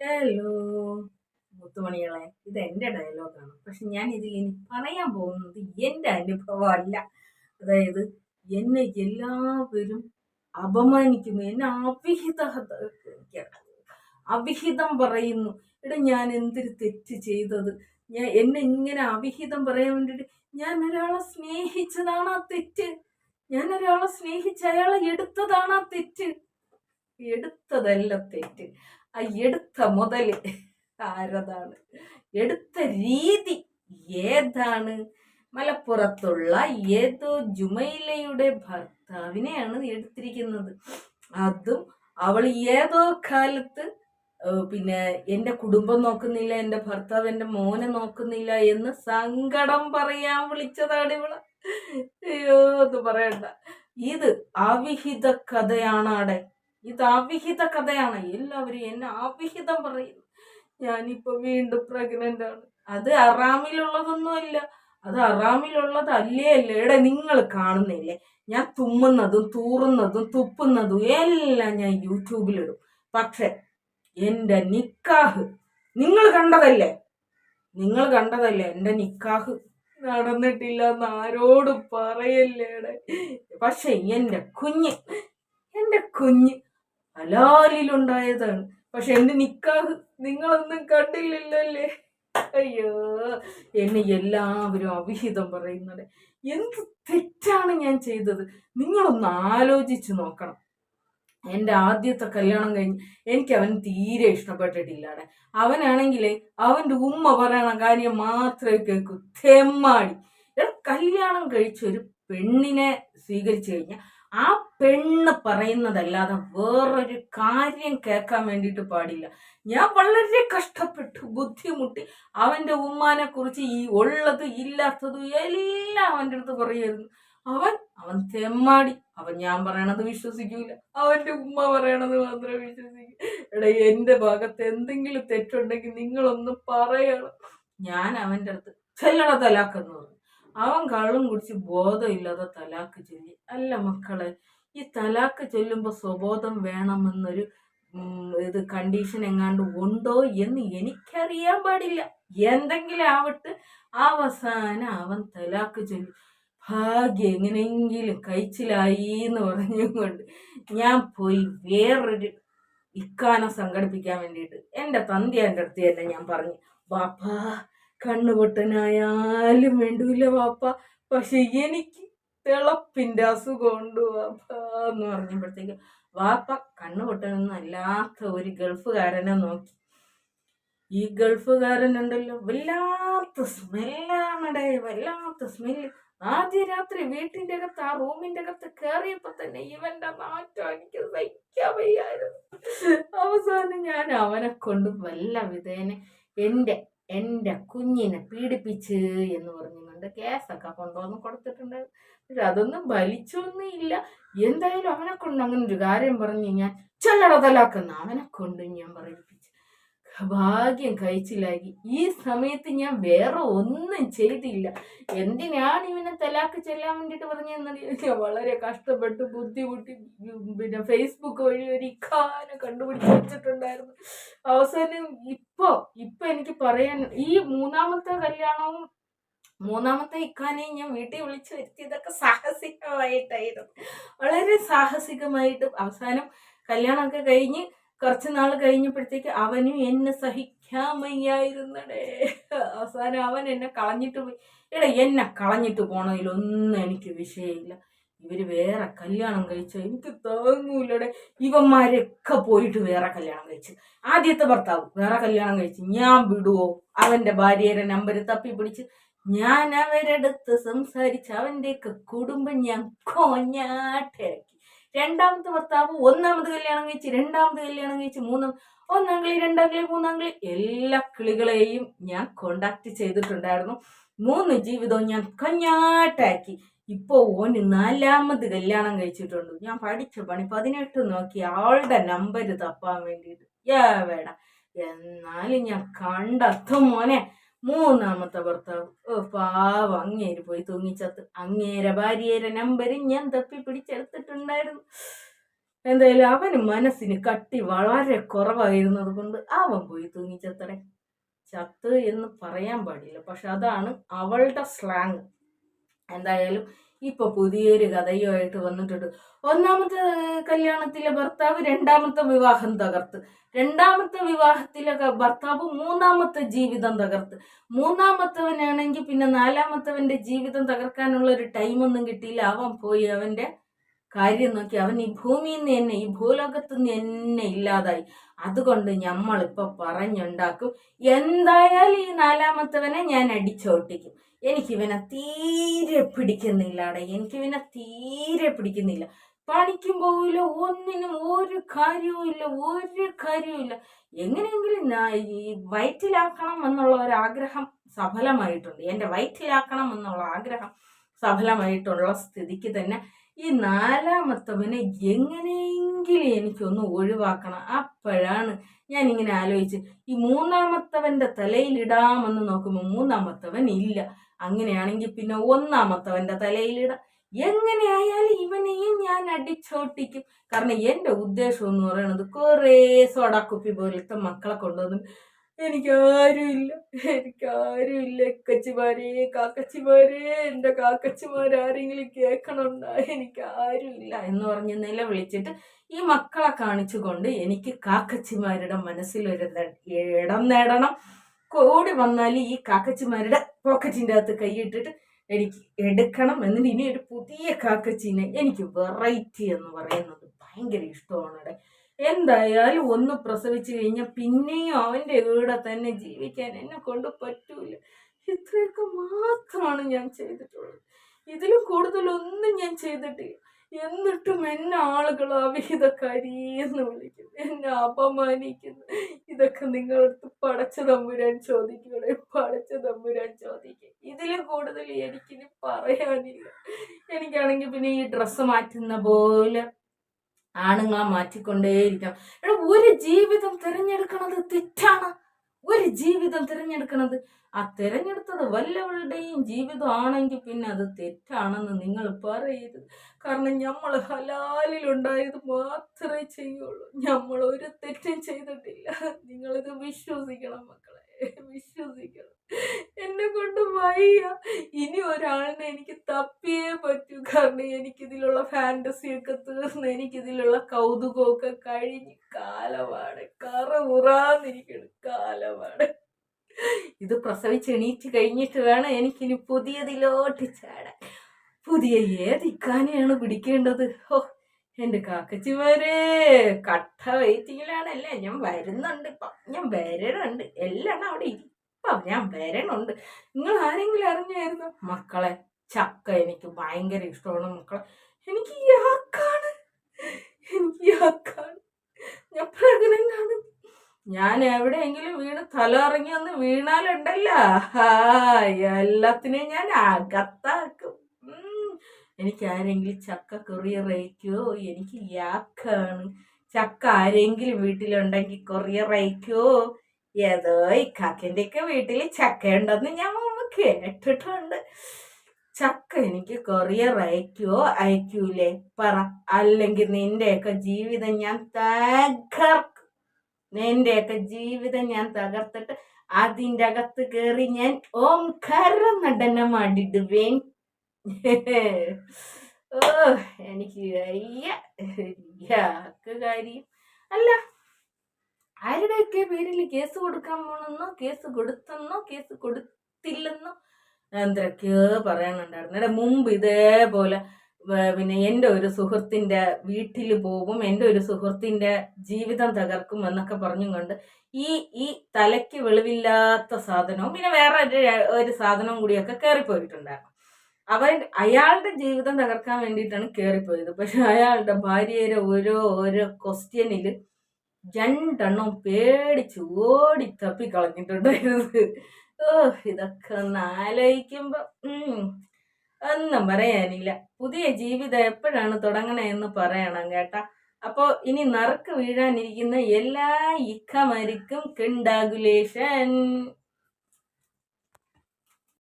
Hello മുത്തുമണികളെ, ഇത് എൻ്റെ ഡയലോഗാണ്. പക്ഷെ ഞാൻ ഇതിൽ ഇനി പറയാൻ പോകുന്നത് എൻ്റെ അനുഭവമല്ല. അതായത് എന്നെ എല്ലാവരും അപമാനിക്കുന്നു, എന്നെ അവിഹിതം പറയുന്നു. എടാ, ഞാൻ എന്തൊരു തെറ്റ് ചെയ്തത്? എന്നെ ഇങ്ങനെ അവിഹിതം പറയാൻ വേണ്ടിയിട്ട് ഞാൻ ഒരാളെ സ്നേഹിച്ചതാണ് ആ തെറ്റ്. ഞാൻ ഒരാളെ സ്നേഹിച്ച് അയാളെ എടുത്തതാണ് ആ തെറ്റ്. എടുത്തതല്ല തെറ്റ്, ആ എടുത്ത മുതല് ആരതാണ്, എടുത്ത രീതി ഏതാണ്? മലപ്പുറത്തുള്ള ഏതോ ജുമൈലയുടെ ഭർത്താവിനെയാണ് എടുത്തിരിക്കുന്നത്. അതും അവൾ ഏതോ കാലത്ത് പിന്നെ എന്റെ കുടുംബം നോക്കുന്നില്ല, എന്റെ ഭർത്താവ് എന്റെ മോനെ നോക്കുന്നില്ല എന്ന് സങ്കടം പറയാൻ വിളിച്ചതാണ് ഇവള്. അയ്യോ, അത് പറയണ്ട. ഇത് അവിഹിത കഥയാണാടെ. ഇത് അവിഹിത കഥയാണ്. എല്ലാവരും എന്നെ അവിഹിതം പറയുന്നു. ഞാനിപ്പോ വീണ്ടും പ്രഗ്നന്റ് ആണ്. അത് അറാമിലുള്ളതൊന്നുമല്ല. അത് അറാമിലുള്ളതല്ലേ അല്ലേ. എടെ, നിങ്ങൾ കാണുന്നില്ലേ ഞാൻ തുമ്മുന്നതും തൂറുന്നതും തുപ്പുന്നതും എല്ലാം ഞാൻ യൂട്യൂബിലിടും. പക്ഷെ എന്റെ നിക്കാഹ് നിങ്ങൾ കണ്ടതല്ലേ, എന്റെ നിക്കാഹ് നടന്നിട്ടില്ല എന്ന് ആരോടും പറയല്ലേടെ. പക്ഷെ എന്റെ കുഞ്ഞ് ഹലാലിലുണ്ടായതാണ്. പക്ഷെ എന്റെ നിക്കാഹ് നിങ്ങളൊന്നും കണ്ടില്ലല്ലേ. അയ്യോ, എന്നെ എല്ലാവരും അവിഹിതം പറയുന്നത്. എന്ത് തെറ്റാണ് ഞാൻ ചെയ്തത്? നിങ്ങളൊന്ന് ആലോചിച്ചു നോക്കണം. എൻ്റെ ആദ്യത്തെ കല്യാണം കഴിഞ്ഞ് എനിക്ക് അവൻ തീരെ ഇഷ്ടപ്പെട്ടിട്ടില്ലാടെ. അവനാണെങ്കിൽ അവൻ്റെ ഉമ്മ പറയണ കാര്യം മാത്രമേ കേൾക്കൂ. തെമ്മാടി. കല്യാണം കഴിച്ച ഒരു പെണ്ണിനെ സ്വീകരിച്ചു കഴിഞ്ഞാൽ ആ പെണ്ണ് പറയുന്നതല്ലാതെ വേറൊരു കാര്യം കേൾക്കാൻ വേണ്ടിയിട്ട് പാടില്ല. ഞാൻ വളരെ കഷ്ടപ്പെട്ടു, ബുദ്ധിമുട്ടി അവൻ്റെ ഉമ്മാനെ കുറിച്ച് ഈ ഉള്ളത് ഇല്ലാത്തതും എല്ലാം അവൻ്റെ അടുത്ത് പറയായിരുന്നു. അവൻ തെമ്മാടി. ഞാൻ പറയണത് വിശ്വസിക്കൂല, അവന്റെ ഉമ്മ പറയണത് മാത്രമേ വിശ്വസിക്കൂ. എടാ, എന്റെ ഭാഗത്ത് എന്തെങ്കിലും തെറ്റുണ്ടെങ്കിൽ നിങ്ങളൊന്ന് പറയണം. ഞാൻ അവന്റെ അടുത്ത് ചെല്ലണ തലാക്കെന്ന് പറഞ്ഞു. അവൻ കള്ളും കുടിച്ച് ബോധമില്ലാതെ തലാക്ക് ചൊല്ലി. അല്ല മക്കളെ, ഈ തലാക്ക് ചൊല്ലുമ്പോ സ്വബോധം വേണമെന്നൊരു ഇത് കണ്ടീഷൻ എങ്ങാണ്ട് ഉണ്ടോ എന്ന് എനിക്കറിയാൻ പാടില്ല. എന്തെങ്കിലും ആവട്ടെ, അവസാനം അവൻ തലാക്ക് ചൊല്ലി. ഭാഗ്യം എങ്ങനെയെങ്കിലും കഴിച്ചിലായി എന്ന് പറഞ്ഞുകൊണ്ട് ഞാൻ പോയി വേറൊരു ഇക്കാനെ സംഘടിപ്പിക്കാൻ വേണ്ടിയിട്ട് എൻ്റെ തന്തിയാൻ്റെ അടുത്ത് തന്നെ ഞാൻ പറഞ്ഞു, വാപ്പാ കണ്ണുപൊട്ടനായാലും വേണ്ടൂല വാപ്പ, പക്ഷെ എനിക്ക് തിളപ്പിന്റെ അസുഖമുണ്ട് വാപ്പാ എന്ന് പറഞ്ഞപ്പോഴത്തേക്ക് വാപ്പ കണ്ണുപൊട്ടനൊന്നും അല്ലാത്ത ഒരു ഗൾഫുകാരനെ നോക്കി. ഈ ഗൾഫുകാരനുണ്ടല്ലോ, വല്ലാത്ത സ്മെല്ലാണടേ, വല്ലാത്ത സ്മെല്ല്. ആദ്യ രാത്രി വീട്ടിന്റെ അകത്ത് ആ റൂമിന്റെ അകത്ത് കയറിയപ്പോ തന്നെ ഇവന്റെ നാറ്റം എനിക്ക് സഹിക്കാൻ വയ്യായിരുന്നു. അവസാനം ഞാൻ അവനെ കൊണ്ട് വല്ല വിധേന എന്റെ കുഞ്ഞിനെ പീഡിപ്പിച്ച് എന്ന് പറഞ്ഞുകൊണ്ട് കേസൊക്കെ കൊണ്ടുവന്ന് കൊടുത്തിട്ടുണ്ടായിരുന്നു. പക്ഷെ അതൊന്നും വലിച്ചൊന്നും ഇല്ല. എന്തായാലും അവനെ കൊണ്ട് അങ്ങനെ ഒരു കാര്യം പറഞ്ഞ് ഞാൻ ചല്ലടതലാക്കുന്ന അവനെ കൊണ്ട് ഞാൻ പറയിപ്പിച്ചു. ഭാഗ്യം കഴിച്ചിലാക്കി. ഈ സമയത്ത് ഞാൻ വേറെ ഒന്നും ചെയ്തില്ല. എന്തിനാണ് ഇവനെ തലാക്ക് ചെല്ലാൻ വേണ്ടിട്ട് പറഞ്ഞെന്നറിയാം. വളരെ കഷ്ടപ്പെട്ട് ബുദ്ധിമുട്ടി പിന്നെ ഫേസ്ബുക്ക് വഴി ഒരു ഇക്കാനെ കണ്ടുപിടിച്ച് വെച്ചിട്ടുണ്ടായിരുന്നു. അവസാനം ഇപ്പൊ എനിക്ക് പറയാൻ, ഈ മൂന്നാമത്തെ ഇക്കാനെയും ഞാൻ വീട്ടിൽ വിളിച്ചു വരുത്തിയതൊക്കെ സാഹസികമായിട്ടായിരുന്നു. വളരെ സാഹസികമായിട്ട് അവസാനം കല്യാണമൊക്കെ കഴിഞ്ഞ് കുറച്ച് നാൾ കഴിഞ്ഞപ്പോഴത്തേക്ക് അവനും എന്നെ സഹിക്കാൻ വയ്യായിരുന്നടേ. അവസാനം അവൻ എന്നെ കളഞ്ഞിട്ട് പോയി. എന്നെ കളഞ്ഞിട്ട് പോണതിലൊന്നും എനിക്ക് വിഷയമില്ല. ഇവര് വേറെ കല്യാണം കഴിച്ച എനിക്ക് താങ്ങൂലടെ. ഇവന്മാരൊക്കെ പോയിട്ട് വേറെ കല്യാണം കഴിച്ചു. ആദ്യത്തെ ഭർത്താവ് വേറെ കല്യാണം കഴിച്ചു. ഞാൻ വിടുവോ? അവന്റെ ഭാര്യയുടെ നമ്പർ തപ്പി പിടിച്ച് ഞാൻ അവരടുത്ത് സംസാരിച്ച് അവന്റെയൊക്കെ കുടുംബം ഞാൻ കൊഞ്ഞാട്ടിറക്കി. രണ്ടാമത്തെ ഭർത്താവ് ഒന്നാമത് കല്യാണം കഴിച്ച്, രണ്ടാമത് കല്യാണം കഴിച്ച്, ഒന്നാം കിളി, രണ്ടാം കിളി, മൂന്നാം കിളി, എല്ലാ കിളികളെയും ഞാൻ കോണ്ടാക്ട് ചെയ്തിട്ടുണ്ടായിരുന്നു. 3 ജീവിതവും ഞാൻ കഞ്ഞാട്ടാക്കി. ഇപ്പൊ ഓന് 4ാമത് കല്യാണം കഴിച്ചിട്ടുണ്ട്. ഞാൻ പഠിച്ച പണി 18 നോക്കി ആളുടെ നമ്പർ തപ്പാൻ വേണ്ടിയിട്ട്. വേണ്ട, എന്നാലും ഞാൻ കണ്ടെത്തും മോനെ. 3ാമത്തെ ഭർത്താവ് പാവം, അങ്ങേര് പോയി തൂങ്ങിച്ചത്ത്. അങ്ങേരെ ഭാര്യയുടെ നമ്പരും ഞാൻ തപ്പി പിടിച്ചെടുത്തിട്ടുണ്ടായിരുന്നു. എന്തായാലും അവന് മനസ്സിന് കട്ടി വളരെ കുറവായിരുന്നത് കൊണ്ട് അവൻ പോയി തൂങ്ങിച്ചത്തടെ. ചത്ത് എന്ന് പറയാൻ പാടില്ല, പക്ഷെ അതാണ് അവളുടെ സ്ലാങ്. എന്തായാലും ഇപ്പൊ പുതിയൊരു കഥയുമായിട്ട് വന്നിട്ടുണ്ട്. ഒന്നാമത്തെ കല്യാണത്തിലെ ഭർത്താവ് രണ്ടാമത്തെ വിവാഹം തകർത്ത്, രണ്ടാമത്തെ വിവാഹത്തിലെ ഭർത്താവ് മൂന്നാമത്തെ ജീവിതം തകർത്ത്, മൂന്നാമത്തവനാണെങ്കിൽ പിന്നെ നാലാമത്തവന്റെ ജീവിതം തകർക്കാനുള്ള ഒരു ടൈമൊന്നും കിട്ടിയില്ല. അവൻ പോയി അവന്റെ കാര്യം നോക്കി അവൻ ഈ ഭൂമിയിൽ നിന്ന് തന്നെ, ഈ ഭൂലോകത്ത് നിന്ന് തന്നെ ഇല്ലാതായി. അതുകൊണ്ട് നമ്മളിപ്പൊ പറഞ്ഞുണ്ടാക്കും, എന്തായാലും ഈ നാലാമത്തവനെ ഞാൻ അടിച്ചോട്ടിക്കും. എനിക്കിവനെ തീരെ പിടിക്കുന്നില്ലാടെ, എനിക്കിവനെ തീരെ പിടിക്കുന്നില്ല. പണിക്കും പോവില്ല, ഒന്നിനും ഒരു കാര്യവും ഇല്ല, ഒരു കാര്യവും ഇല്ല. എങ്ങനെയെങ്കിലും ഈ വയറ്റിലാക്കണം എന്നുള്ള ഒരാഗ്രഹം സഫലമായിട്ടുണ്ട്. എൻ്റെ വയറ്റിലാക്കണം എന്നുള്ള ആഗ്രഹം സഫലമായിട്ടുള്ള സ്ഥിതിക്ക് തന്നെ ഈ നാലാമത്തവനെ എങ്ങനെയെങ്കിലും എനിക്കൊന്ന് ഒഴിവാക്കണം. അപ്പോഴാണ് ഞാൻ ഇങ്ങനെ ആലോചിച്ച് ഈ മൂന്നാമത്തവന്റെ തലയിലിടാമെന്ന് നോക്കുമ്പോൾ മൂന്നാമത്തവൻ ഇല്ല. അങ്ങനെയാണെങ്കിൽ പിന്നെ ഒന്നാമത്തവന്റെ തലയിലിടാം. എങ്ങനെയായാലും ഇവനെയും ഞാൻ അടിച്ചോട്ടിക്കും. കാരണം എൻ്റെ ഉദ്ദേശം എന്ന് പറയുന്നത് കുറേ സോഡാക്കുപ്പി പോലത്തെ മക്കളെ കൊണ്ടുവന്ന് എനിക്കാരുമില്ല, എനിക്കാരുമില്ല. കച്ചിമാരെ, കാക്കച്ചിമാരെ, എൻ്റെ കാക്കച്ചിമാരാരെങ്കിലും കേൾക്കണുണ്ടോ? എനിക്കാരുമില്ല എന്ന് പറഞ്ഞ് നിലവിളിച്ചിട്ട് ഈ മക്കളെ കാണിച്ചുകൊണ്ട് എനിക്ക് കാക്കച്ചിമാരുടെ മനസ്സിലൊരു ഇടം നേടണം. കൂടി വന്നാൽ ഈ കാക്കച്ചിമാരുടെ പോക്കറ്റിൻ്റെ അകത്ത് കൈയിട്ടിട്ട് എനിക്ക് എടുക്കണം. എന്നിട്ട് ഇനി ഒരു പുതിയ കാക്കച്ചീനെ, എനിക്ക് വെറൈറ്റി എന്ന് പറയുന്നത് ഭയങ്കര ഇഷ്ടമാണ്. എന്തായാലും ഒന്ന് പ്രസവിച്ചു കഴിഞ്ഞാൽ പിന്നെയും അവൻ്റെ കൂടെ തന്നെ ജീവിക്കാൻ എന്നെ കൊണ്ട് പറ്റൂല. ഇത്രയൊക്കെ മാത്രമാണ് ഞാൻ ചെയ്തിട്ടുള്ളത്, ഇതിലും കൂടുതലൊന്നും ഞാൻ ചെയ്തിട്ടില്ല. എന്നിട്ടും എന്നെ ആളുകൾ അവിഹിതക്കാരി എന്ന് വിളിക്കും, എന്നെ അപമാനിക്കുന്നു. ഇതൊക്കെ നിങ്ങളടുത്ത് പടച്ച തമ്പുരാൻ ചോദിക്കണേ, പടച്ച തമ്പുരാൻ ചോദിക്കും. ഇതിലും കൂടുതൽ എനിക്കിനി പറയാനില്ല. എനിക്കാണെങ്കിൽ പിന്നെ ഈ ഡ്രസ്സ് മാറ്റുന്ന പോലെ ആണുങ്ങളെ മാറ്റിക്കൊണ്ടേയിരിക്കണം. എടാ, ഒരു ജീവിതം തിരഞ്ഞെടുക്കണത് തെറ്റാണ്. ഒരു ജീവിതം തിരഞ്ഞെടുക്കണത്, ആ തിരഞ്ഞെടുത്തത് വല്ലവളുടെയും ജീവിതം ആണെങ്കിൽ പിന്നെ അത് തെറ്റാണെന്ന് നിങ്ങൾ പറയരുത്. കാരണം നമ്മൾ ഹലാലിലുണ്ടായത് മാത്രമേ ചെയ്യുള്ളൂ. നമ്മൾ ഒരു തെറ്റും ചെയ്തിട്ടില്ല. നിങ്ങളിത് വിശ്വസിക്കണം മക്കളെ, വിശ്വസിക്കണം. എന്നെ കൊണ്ട് വയ്യ. ഇനി ഒരാളിനെ എനിക്ക് തപ്പിയേ പറ്റൂ. കാരണം എനിക്കിതിലുള്ള ഫാന്റസിയൊക്കെ തീർന്ന്, എനിക്കിതിലുള്ള കൗതുകമൊക്കെ കഴിഞ്ഞ് കാലമാണ്, കറ കാലമാണ്. ഇത് പ്രസവിച്ച് എണീറ്റ് കഴിഞ്ഞിട്ട് വേണം എനിക്കിനി പുതിയതിലോട്ട് ചാടാൻ. പുതിയ ഏതിക്കാനെയാണ് പിടിക്കേണ്ടത്? ഓ എൻ്റെ കാക്കച്ചിമാരെ, കട്ട വെയിറ്റിങ്ങിലാണല്ലേ. ഞാൻ വരുന്നുണ്ട്, ഇപ്പം ഞാൻ വരണുണ്ട്. എല്ലാം അവിടെ ഇപ്പം ഞാൻ വരണുണ്ട്. നിങ്ങൾ ആരെങ്കിലും അറിഞ്ഞായിരുന്നു മക്കളെ? ചക്ക എനിക്ക് ഭയങ്കര ഇഷ്ടമാണ് മക്കളെ. എനിക്ക് യാക്കാണ്, എനിക്ക് യാക്കാണ്. ഞാൻ പ്രഗ്നന്റ് ആണ്. ഞാൻ എവിടെയെങ്കിലും വീണ് തല ഇറങ്ങി ഒന്ന് വീണാലുണ്ടല്ലോ, എല്ലാത്തിനെയും ഞാൻ അകത്താക്കും. എനിക്ക് ആരെങ്കിലും ചക്ക കൊറിയർ അയക്കോ? എനിക്ക് യാക്കാണ്. ചക്ക ആരെങ്കിലും വീട്ടിലുണ്ടെങ്കിൽ കൊറിയർ അയക്കോ? ഏതോ ഇക്കാക്കിൻ്റെ ഒക്കെ വീട്ടിൽ ചക്ക ഉണ്ടെന്ന് ഞാൻ മുമ്പ് കേട്ടിട്ടുണ്ട്. ചക്ക എനിക്ക് കൊറിയർ അയക്കുവോ അയക്കൂലേ പറ, അല്ലെങ്കിൽ നിന്റെയൊക്കെ ജീവിതം ഞാൻ തകർക്കും. നിന്റെയൊക്കെ ജീവിതം ഞാൻ തകർത്തിട്ട് അതിൻ്റെ അകത്ത് കയറി ഞാൻ ഓംകാര നടനം ആടിടുവേൻ. ഓ എനിക്ക് കാര്യം അല്ല, ആരുടെയൊക്കെ പേരിൽ കേസ് കൊടുക്കാൻ പോണെന്നോ, കേസ് കൊടുത്തെന്നോ, കേസ് കൊടുത്തില്ലെന്നോ എന്തൊക്കെയോ പറയാനുണ്ടായിരുന്നു. മുമ്പ് ഇതേപോലെ പിന്നെ എൻ്റെ ഒരു സുഹൃത്തിൻ്റെ വീട്ടിൽ പോകും, എൻ്റെ ഒരു സുഹൃത്തിൻ്റെ ജീവിതം തകർക്കും എന്നൊക്കെ പറഞ്ഞും കൊണ്ട് ഈ തലയ്ക്ക് വെളിവില്ലാത്ത സാധനവും പിന്നെ വേറെ ഒരു സാധനവും കൂടിയൊക്കെ കയറിപ്പോയിട്ടുണ്ടായിരുന്നു. അയാളുടെ ജീവിതം തകർക്കാൻ വേണ്ടിയിട്ടാണ് കയറിപ്പോയത്. പക്ഷെ അയാളുടെ ഭാര്യയുടെ ഓരോ ക്വസ്റ്റ്യനിൽ രണ്ടെണ്ണം പേടിച്ച് ഓടി തപ്പി കളഞ്ഞിട്ടുണ്ടായിരുന്നത്. ഓ ഇതൊക്കെ ഒന്ന് ആലോചിക്കുമ്പോ ഒന്നും പറയാനില്ല. പുതിയ ജീവിതം എപ്പോഴാണ് തുടങ്ങണേന്ന് പറയണം കേട്ടാ. അപ്പോ ഇനി നറുക്ക് വീഴാനിരിക്കുന്ന എല്ലാ ഇക്കമാരിക്കും കൺഗ്രാജുലേഷൻ.